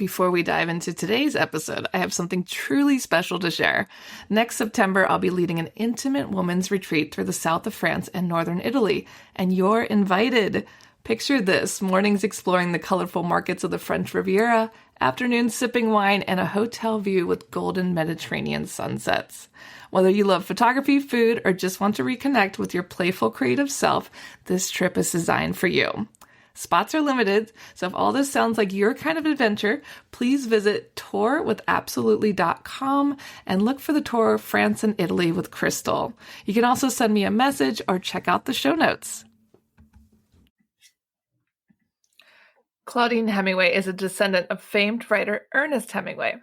Before we dive into today's episode, I have something truly special to share. Next September, I'll be leading an intimate women's retreat through the south of France and northern Italy, and you're invited. Picture this: mornings exploring the colorful markets of the French Riviera, afternoons sipping wine, and a hotel view with golden Mediterranean sunsets. Whether you love photography, food, or just want to reconnect with your playful creative self, this trip is designed for you. Spots are limited, so if all this sounds like your kind of adventure, please visit tourwithabsolutely.com and look for the tour France and Italy with Crystal. You can also send me a message or check out the show notes. Claudine Hemingway is a descendant of famed writer Ernest Hemingway.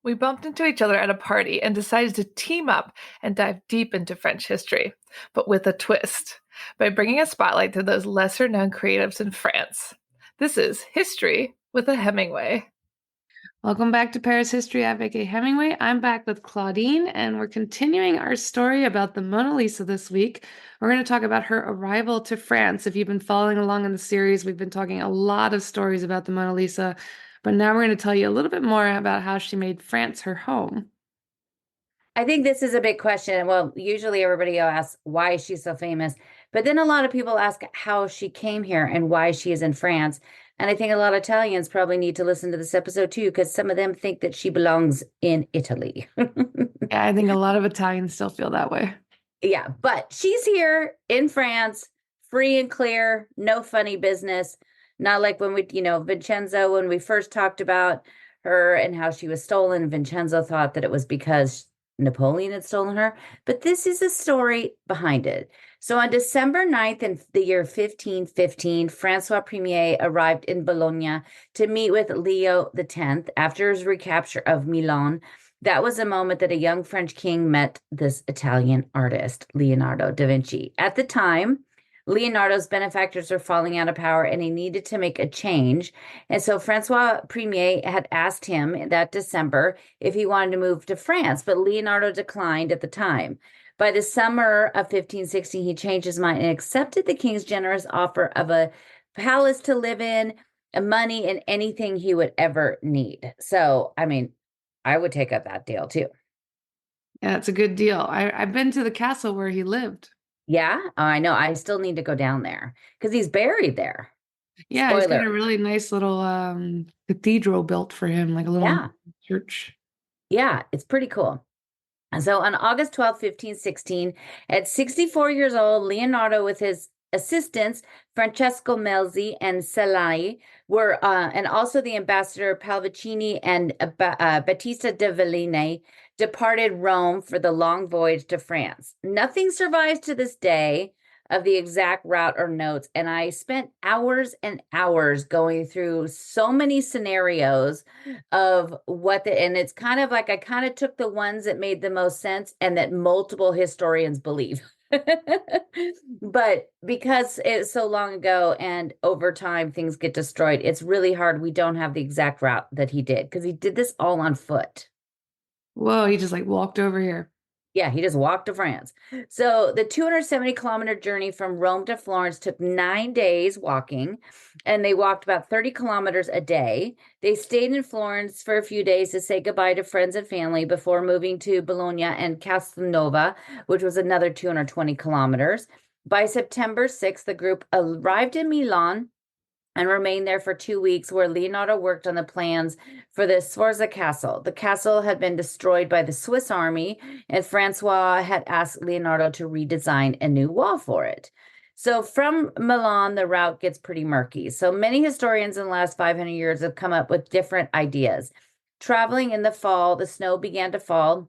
We bumped into each other at a party and decided to team up and dive deep into French history, but with a twist, by bringing a spotlight to those lesser-known creatives in France. This is History with a Hemingway. Welcome back to Paris History. Avec Hemingway. I'm back with Claudine, and we're continuing our story about the Mona Lisa this week. We're going to talk about her arrival to France. If you've been following along in the series, we've been talking a lot of stories about the Mona Lisa, but now we're going to tell you a little bit more about how she made France her home. I think this is a big question. Well, usually everybody asks, why is she so famous? But then a lot of people ask how she came here and why she is in France. And I think a lot of Italians probably need to listen to this episode too, because some of them think that she belongs in Italy. Yeah, I think a lot of Italians still feel that way. Yeah, but she's here in France, free and clear, no funny business. Not like when Vincenzo, when we first talked about her and how she was stolen, Vincenzo thought that it was because Napoleon had stolen her. But this is a story behind it. So on December 9th in the year 1515, Francois Premier arrived in Bologna to meet with Leo X after his recapture of Milan. That was a moment that a young French king met this Italian artist, Leonardo da Vinci. At the time, Leonardo's benefactors were falling out of power and he needed to make a change. And so Francois Premier had asked him that December if he wanted to move to France, but Leonardo declined at the time. By the summer of 1516, he changed his mind and accepted the king's generous offer of a palace to live in, money, and anything he would ever need. So, I mean, I would take up that deal too. Yeah, it's a good deal. I've been to the castle where he lived. Yeah, I know. I still need to go down there because he's buried there. Yeah, he's got a really nice little cathedral built for him, like a little church. Yeah, it's pretty cool. And so on August 12th, 1516, at 64 years old, Leonardo with his assistants, Francesco Melzi and Celai, were, and also the ambassador Pallavicini and Battista de Velline, departed Rome for the long voyage to France. Nothing survives to this day of the exact route or notes, and I spent hours and hours going through so many scenarios of and it's kind of like I kind of took the ones that made the most sense and that multiple historians believe. But because it's so long ago and over time things get destroyed, it's really hard. We don't have the exact route that he did because he did this all on foot. Whoa, he just like walked over here. Yeah, he just walked to France. So the 270-kilometer journey from Rome to Florence took 9 days walking, and they walked about 30 kilometers a day. They stayed in Florence for a few days to say goodbye to friends and family before moving to Bologna and Castelnuovo, which was another 220 kilometers. By September 6th, the group arrived in Milan and remained there for 2 weeks, where Leonardo worked on the plans for the Sforza Castle. The castle had been destroyed by the Swiss army, and Francois had asked Leonardo to redesign a new wall for it. So from Milan, the route gets pretty murky. So many historians in the last 500 years have come up with different ideas. Traveling in the fall, the snow began to fall,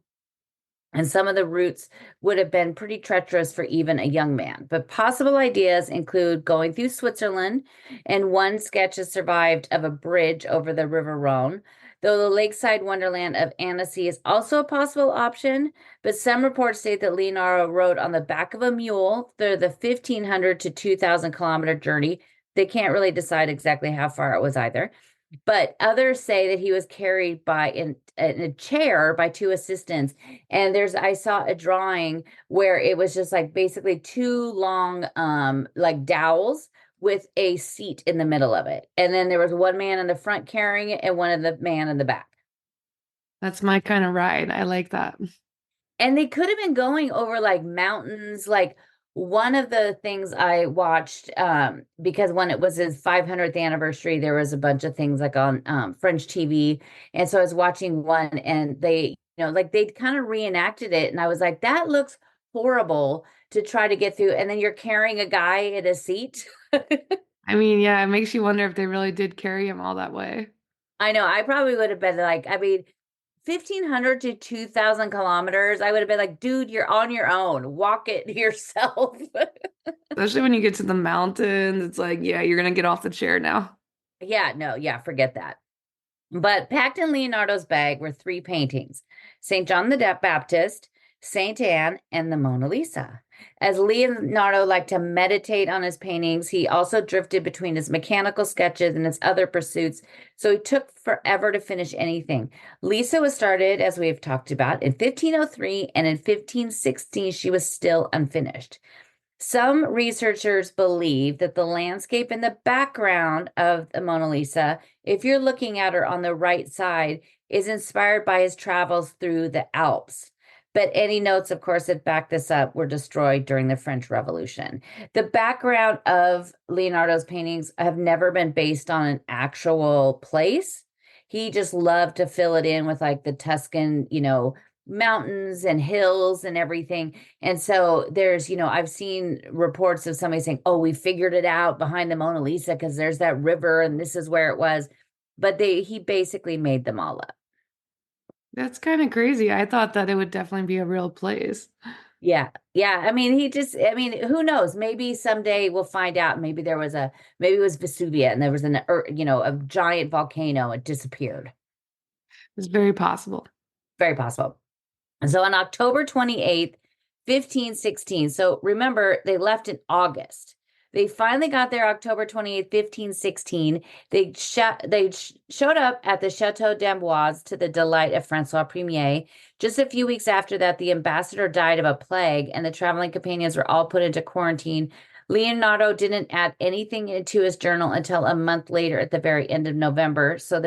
and some of the routes would have been pretty treacherous for even a young man. But possible ideas include going through Switzerland, and one sketch has survived of a bridge over the River Rhone, though the lakeside wonderland of Annecy is also a possible option. But some reports state that Leonardo rode on the back of a mule through the 1,500 to 2,000-kilometer journey. They can't really decide exactly how far it was either. But others say that he was carried in a chair by two assistants. And I saw a drawing where it was just like basically two long like dowels with a seat in the middle of it. And then there was one man in the front carrying it and one of the man in the back. That's my kind of ride. I like that. And they could have been going over like mountains. Like one of the things I watched, because when it was his 500th anniversary, there was a bunch of things like on French TV. And so I was watching one and they, like they kind of reenacted it. And I was like, that looks horrible to try to get through. And then you're carrying a guy in a seat. I mean, yeah, it makes you wonder if they really did carry him all that way. I know. I probably would have been like, I mean, 1,500 to 2,000 kilometers. I would have been like, dude, you're on your own. Walk it yourself. Especially when you get to the mountains, it's like, yeah, you're gonna get off the chair now. Yeah, no, yeah, forget that. But packed in Leonardo's bag were three paintings: St. John the Baptist, St. Anne, and the Mona Lisa. As Leonardo liked to meditate on his paintings, he also drifted between his mechanical sketches and his other pursuits, so he took forever to finish anything. Lisa was started, as we have talked about, in 1503, and in 1516, she was still unfinished. Some researchers believe that the landscape in the background of the Mona Lisa, if you're looking at her on the right side, is inspired by his travels through the Alps. But any notes, of course, that back this up were destroyed during the French Revolution. The background of Leonardo's paintings have never been based on an actual place. He just loved to fill it in with like the Tuscan, mountains and hills and everything. And so there's, I've seen reports of somebody saying, oh, we figured it out behind the Mona Lisa because there's that river and this is where it was. But he basically made them all up. That's kind of crazy. I thought that it would definitely be a real place. Yeah. Yeah. I mean, I mean, who knows? Maybe someday we'll find out. Maybe it was Vesuvia and there was a giant volcano. It disappeared. It's very possible. Very possible. So on October 28th, 1516, so remember they left in August. They finally got there October 28th, 1516. They showed up at the Chateau d'Amboise to the delight of Francois Premier. Just a few weeks after that, the ambassador died of a plague, and the traveling companions were all put into quarantine. Leonardo didn't add anything into his journal until a month later at the very end of November. So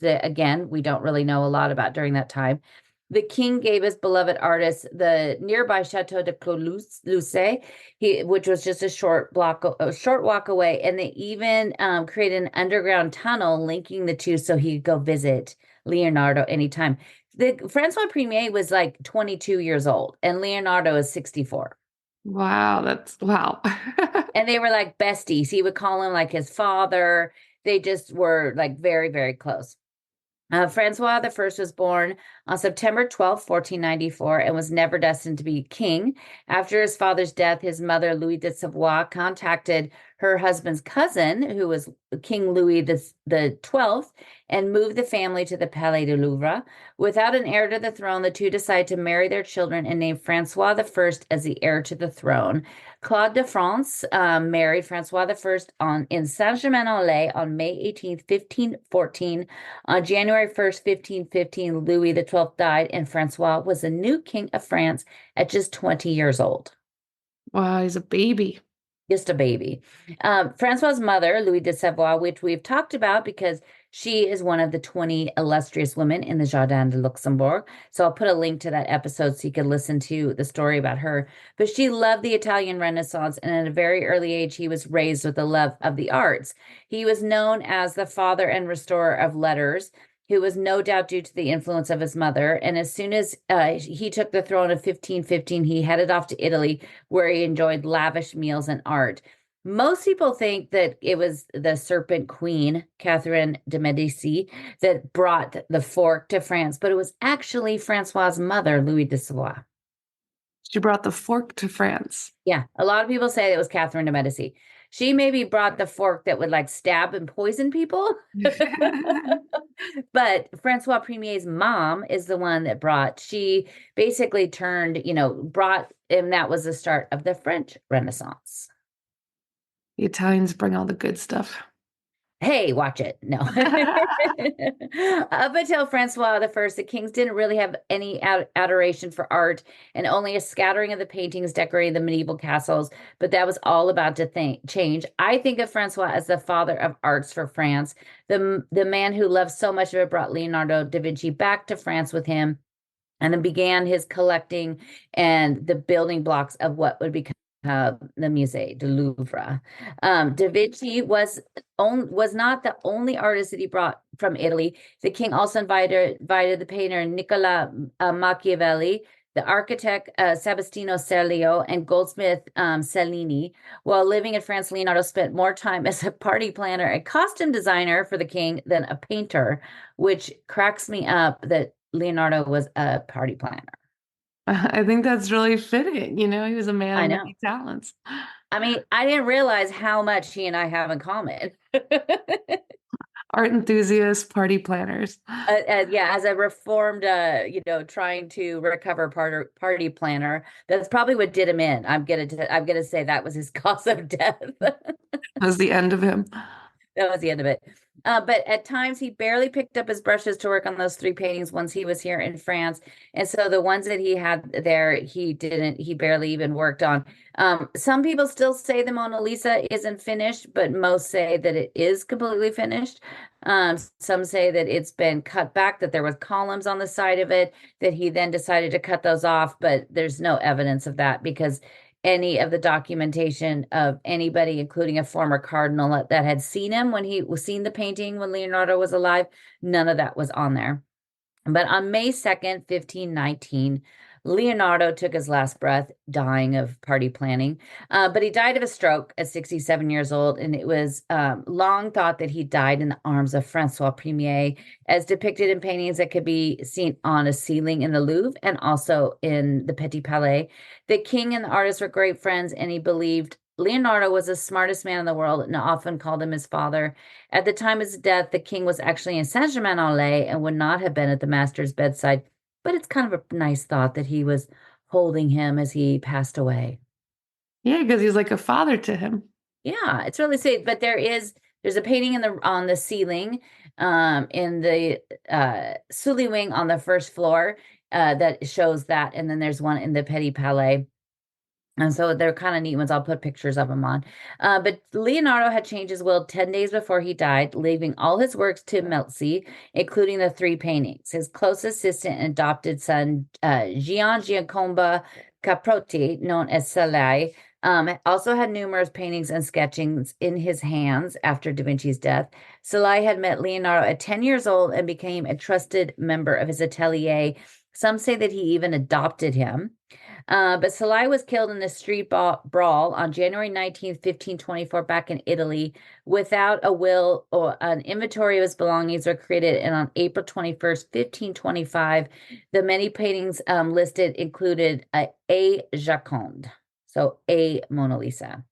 again, we don't really know a lot about during that time. The king gave his beloved artist the nearby Chateau de Clos, which was just a short walk away, and they even created an underground tunnel linking the two, so he could go visit Leonardo anytime. Francois Premier was like 22 years old, and Leonardo is 64. Wow, that's wow. And they were like besties. He would call him like his father. They just were like very, very close. Francois the First was born on September 12th, 1494, and was never destined to be king. After his father's death, his mother, Louis de Savoie, contacted her husband's cousin, who was King Louis the 12th, and moved the family to the Palais de Louvre. Without an heir to the throne, the two decided to marry their children and named Francois the First as the heir to the throne. Claude de France married Francois the First in Saint-Germain-en-Laye on May 18th, 1514. On January 1st, 1515, Louis the 12th died, and Francois was the new king of France at just 20 years old. Wow, he's a baby. Just a baby. Francois's mother, Louis de Savoie, which we've talked about because she is one of the 20 illustrious women in the Jardin de Luxembourg. So I'll put a link to that episode so you can listen to the story about her. But she loved the Italian Renaissance, and at a very early age, he was raised with a love of the arts. He was known as the father and restorer of letters, who was no doubt due to the influence of his mother. And as soon as he took the throne of 1515, he headed off to Italy, where he enjoyed lavish meals and art. Most people think that it was the Serpent Queen, Catherine de' Medici, that brought the fork to France, but it was actually Francois's mother, Louis de Savoie. She brought the fork to France. Yeah, a lot of people say it was Catherine de' Medici. She maybe brought the fork that would like stab and poison people. But Francois Premier's mom is the one that she basically brought, and that was the start of the French Renaissance. The Italians bring all the good stuff. Hey, watch it. No. Up until Francois the First, the kings didn't really have any adoration for art and only a scattering of the paintings decorating the medieval castles, but that was all about to change. I think of Francois as the father of arts for France. The man who loved so much of it brought Leonardo da Vinci back to France with him and then began his collecting and the building blocks of what would become the Musée du Louvre. Da Vinci was not the only artist that he brought from Italy. The king also invited the painter Nicola Machiavelli, the architect Sebastiano Serlio, and goldsmith Cellini. While living in France, Leonardo spent more time as a party planner and costume designer for the king than a painter, which cracks me up that Leonardo was a party planner. I think that's really fitting. He was a man of I know. many talents. I mean, I didn't realize how much he and I have in common. Art enthusiasts, party planners. Yeah, as a reformed, trying to recover party planner, that's probably what did him in. I'm gonna say that was his cause of death. That was the end of him. That was the end of it. But at times he barely picked up his brushes to work on those three paintings once he was here in France. And so the ones that he had there, he barely even worked on. Some people still say the Mona Lisa isn't finished, but most say that it is completely finished. Some say that it's been cut back, that there was columns on the side of it, that he then decided to cut those off, but there's no evidence of that because any of the documentation of anybody, including a former cardinal that had seen him when he was seen the painting when Leonardo was alive, none of that was on there. But on May 2nd, 1519, Leonardo took his last breath, dying of party planning. But he died of a stroke at 67 years old, and it was long thought that he died in the arms of Francois Premier, as depicted in paintings that could be seen on a ceiling in the Louvre and also in the Petit Palais. The king and the artist were great friends, and he believed Leonardo was the smartest man in the world and often called him his father. At the time of his death, the king was actually in Saint-Germain-en-Laye and would not have been at the master's bedside, but it's kind of a nice thought that he was holding him as he passed away. Yeah, because he's like a father to him. Yeah, it's really sweet. But there's a painting on the ceiling, in the Sully wing on the first floor, that shows that, and then there's one in the Petit Palais. And so they're kind of neat ones. I'll put pictures of them on. But Leonardo had changed his will 10 days before he died, leaving all his works to Melzi, including the three paintings. His close assistant and adopted son, Gian Giacomo Caprotti, known as Salai, also had numerous paintings and sketchings in his hands after Da Vinci's death. Salai had met Leonardo at 10 years old and became a trusted member of his atelier. Some say that he even adopted him. But Salai was killed in a street brawl on January 19th, 1524, back in Italy, without a will or an inventory of his belongings were created. And on April 21st, 1525, the many paintings listed included a Joconde, so a Mona Lisa.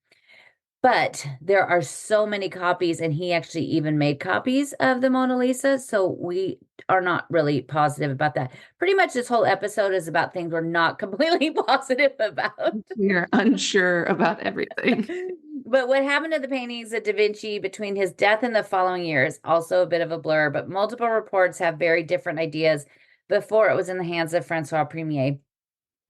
But there are so many copies, and he actually even made copies of the Mona Lisa. So we are not really positive about that. Pretty much this whole episode is about things we're not completely positive about. We are unsure about everything. But what happened to the paintings of Da Vinci between his death and the following year is also a bit of a blur, but multiple reports have very different ideas before it was in the hands of Francois Premier.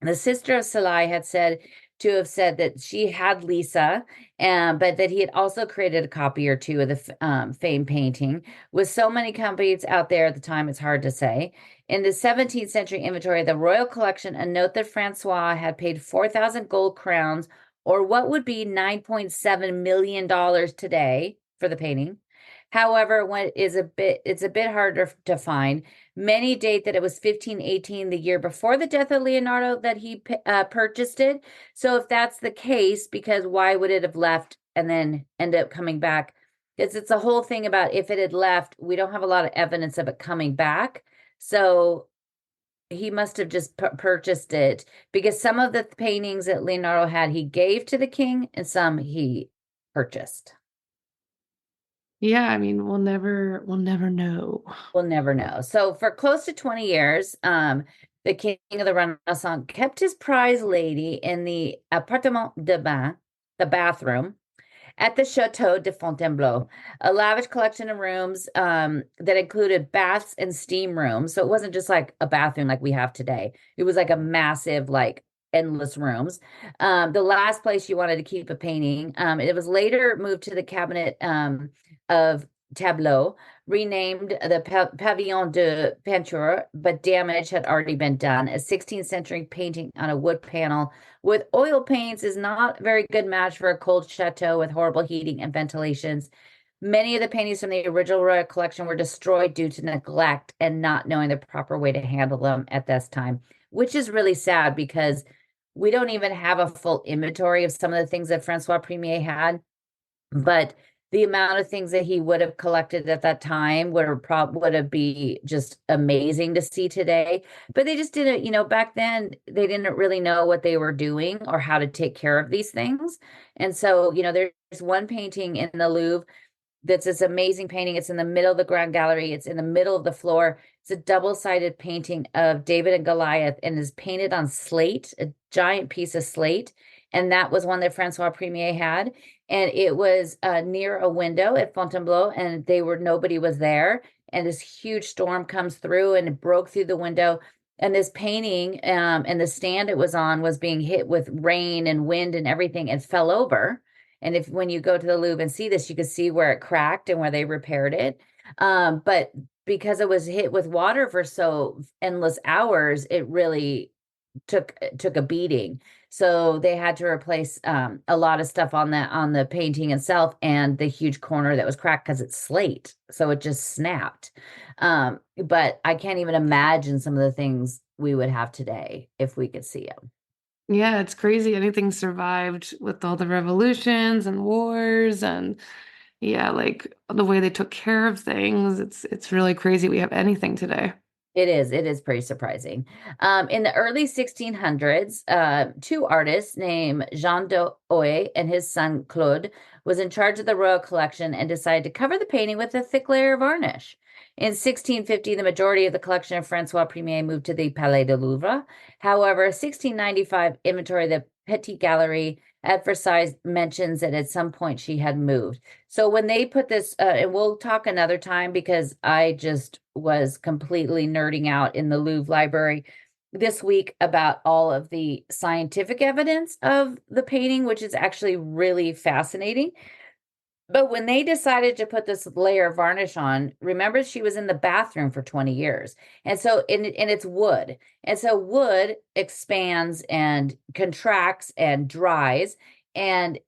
The sister of Salai had said that she had Lisa, but that he had also created a copy or two of the famed painting. With so many copies out there at the time, it's hard to say. In the 17th century inventory of the Royal Collection, a note that Francois had paid 4,000 gold crowns, or what would be $9.7 million today for the painting. However, it's a bit harder to find. Many date that it was 1518, the year before the death of Leonardo, that he purchased it. So if that's the case, because why would it have left and then end up coming back? Because it's a whole thing about if it had left, we don't have a lot of evidence of it coming back. So he must have just purchased it, because some of the paintings that Leonardo had, he gave to the king, and some he purchased. Yeah, I mean, we'll never know. We'll never know. So for close to 20 years, the king of the Renaissance kept his prize lady in the appartement de bain, the bathroom, at the Chateau de Fontainebleau, a lavish collection of rooms that included baths and steam rooms. So it wasn't just like a bathroom like we have today. It was like a massive, like endless rooms. The last place you wanted to keep a painting. It was later moved to the cabinet of Tableau, renamed the Pavillon de Peinture, but damage had already been done. A 16th century painting on a wood panel with oil paints is not a very good match for a cold chateau with horrible heating and ventilations. Many of the paintings from the original royal collection were destroyed due to neglect and not knowing the proper way to handle them at this time, which is really sad because we don't even have a full inventory of some of the things that Francois Premier had, but the amount of things that he would have collected at that time would have be just amazing to see today. But they just didn't, back then they didn't really know what they were doing or how to take care of these things. And so, there's one painting in the Louvre that's this amazing painting. It's in the middle of the Grand Gallery. It's in the middle of the floor. It's a double-sided painting of David and Goliath and is painted on slate, a giant piece of slate. And that was one that Francois Premier had. And it was near a window at Fontainebleau, and nobody was there. And this huge storm comes through and it broke through the window. And this painting and the stand it was on was being hit with rain and wind and everything and fell over. And when you go to the Louvre and see this, you can see where it cracked and where they repaired it. But because it was hit with water for so endless hours, it really took a beating. So they had to replace a lot of stuff on the painting itself and the huge corner that was cracked because it's slate. So it just snapped. But I can't even imagine some of the things we would have today if we could see them. Yeah, it's crazy. Anything survived with all the revolutions and wars and yeah, like the way they took care of things. It's really crazy we have anything today. It is pretty surprising. In the early 1600s, two artists named Jean d'Oy and his son Claude was in charge of the royal collection and decided to cover the painting with a thick layer of varnish. In 1650, the majority of the collection of Francois Premier moved to the Palais de Louvre. However, a 1695 inventory of the Petit Gallery at Versailles mentions that at some point she had moved. So when they put this, and we'll talk another time because I just was completely nerding out in the Louvre Library this week about all of the scientific evidence of the painting, which is actually really fascinating. But when they decided to put this layer of varnish on, remember she was in the bathroom for 20 years. And so, and it's wood. And so wood expands and contracts and dries. And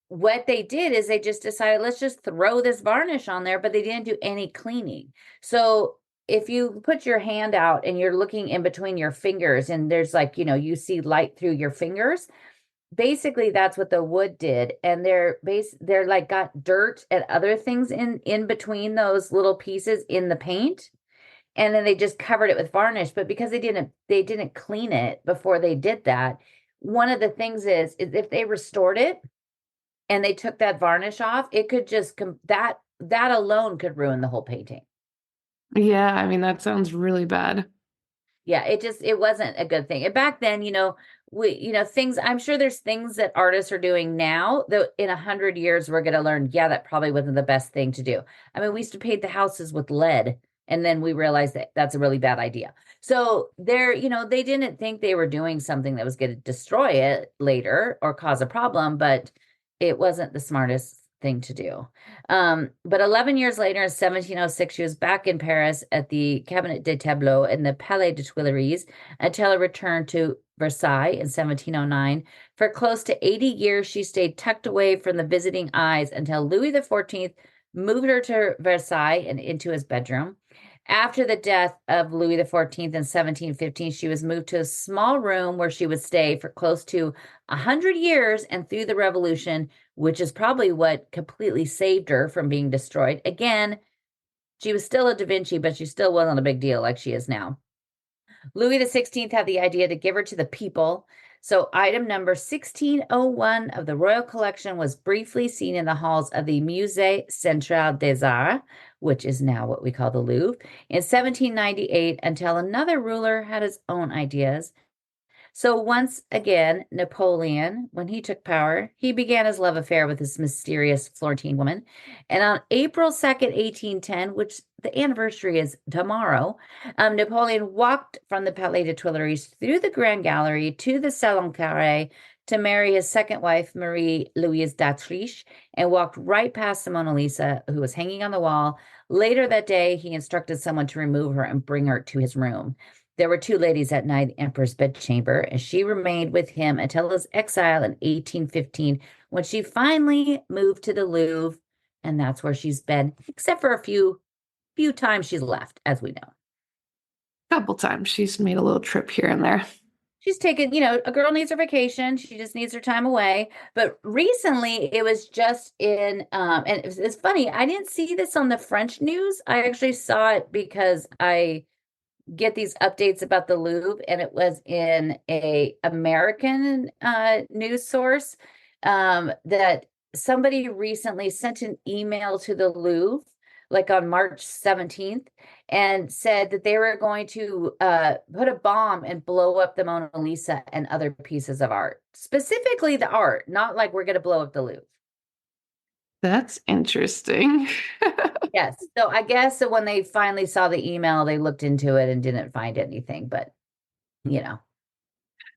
what they did is they just decided, let's just throw this varnish on there, but they didn't do any cleaning. So if you put your hand out and you're looking in between your fingers and there's like, you see light through your fingers, basically that's what the wood did. And they're like got dirt and other things in between those little pieces in the paint. And then they just covered it with varnish. But because they didn't clean it before they did that, one of the things is if they restored it and they took that varnish off, it could just that alone could ruin the whole painting. Yeah, I mean that sounds really bad. Yeah, it wasn't a good thing. And back then, things, I'm sure there's things that artists are doing now that in 100 years we're going to learn, yeah, that probably wasn't the best thing to do. I mean, we used to paint the houses with lead and then we realized that that's a really bad idea. So they didn't think they were doing something that was going to destroy it later or cause a problem, but it wasn't the smartest thing to do. But 11 years later, in 1706, she was back in Paris at the Cabinet de Tableau in the Palais de Tuileries until her return to Versailles in 1709. For close to 80 years, she stayed tucked away from the visiting eyes until Louis XIV moved her to Versailles and into his bedroom. After the death of Louis XIV in 1715, she was moved to a small room where she would stay for close to 100 years and through the Revolution, which is probably what completely saved her from being destroyed. Again, she was still a Da Vinci, but she still wasn't a big deal like she is now. Louis XVI had the idea to give her to the people. So item number 1601 of the Royal Collection was briefly seen in the halls of the Musée Central des Arts, which is now what we call the Louvre, in 1798 until another ruler had his own ideas. So once again, Napoleon, when he took power, he began his love affair with this mysterious Florentine woman. And on April 2nd, 1810, which the anniversary is tomorrow, Napoleon walked from the Palais des Tuileries through the Grand Gallery to the Salon Carré to marry his second wife, Marie Louise d'Autriche, and walked right past the Mona Lisa, who was hanging on the wall. Later that day, he instructed someone to remove her and bring her to his room. There were two ladies at night in the Emperor's bedchamber, and she remained with him until his exile in 1815, when she finally moved to the Louvre, and that's where she's been, except for a few times she's left, as we know. A couple times she's made a little trip here and there. She's taken, a girl needs her vacation. She just needs her time away. But recently it was just and it's funny, I didn't see this on the French news. I actually saw it because I get these updates about the Louvre, and it was in a American news source that somebody recently sent an email to the Louvre, like on March 17th, and said that they were going to put a bomb and blow up the Mona Lisa and other pieces of art, specifically the art, not like we're going to blow up the Louvre. That's interesting. Yes. So I guess that when they finally saw the email, they looked into it and didn't find anything. But,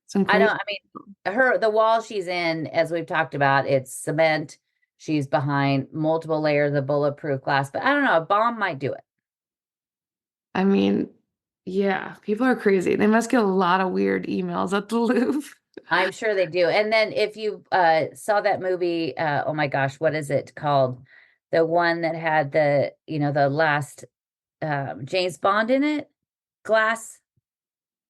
Some I crazy. mean, the wall she's in, as we've talked about, it's cement. She's behind multiple layers of bulletproof glass. But I don't know, a bomb might do it. I mean, yeah, people are crazy. They must get a lot of weird emails at the Louvre. I'm sure they do. And then if you saw that movie, oh my gosh, what is it called? The one that had the last James Bond in it? Glass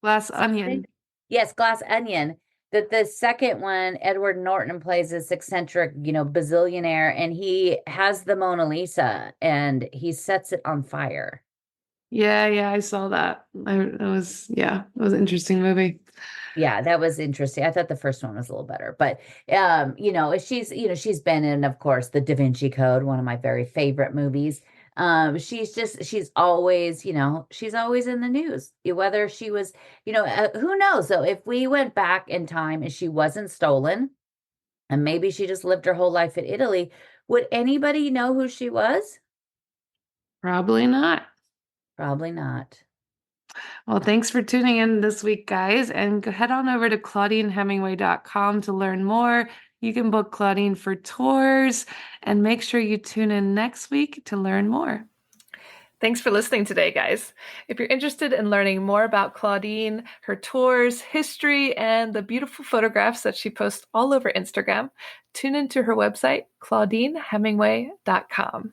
Glass something? onion. Yes, Glass Onion. That the second one, Edward Norton plays this eccentric, bazillionaire, and he has the Mona Lisa and he sets it on fire. Yeah, I saw that. It was an interesting movie. Yeah, that was interesting. I thought the first one was a little better, but she's been in, of course, the Da Vinci Code, one of my very favorite movies. She's always, she's always in the news. Whether she was, who knows? So if we went back in time and she wasn't stolen, and maybe she just lived her whole life in Italy, would anybody know who she was? Probably not. Probably not. Well, thanks for tuning in this week, guys, and head on over to ClaudineHemingway.com to learn more. You can book Claudine for tours, and make sure you tune in next week to learn more. Thanks for listening today, guys. If you're interested in learning more about Claudine, her tours, history, and the beautiful photographs that she posts all over Instagram, tune into her website, ClaudineHemingway.com.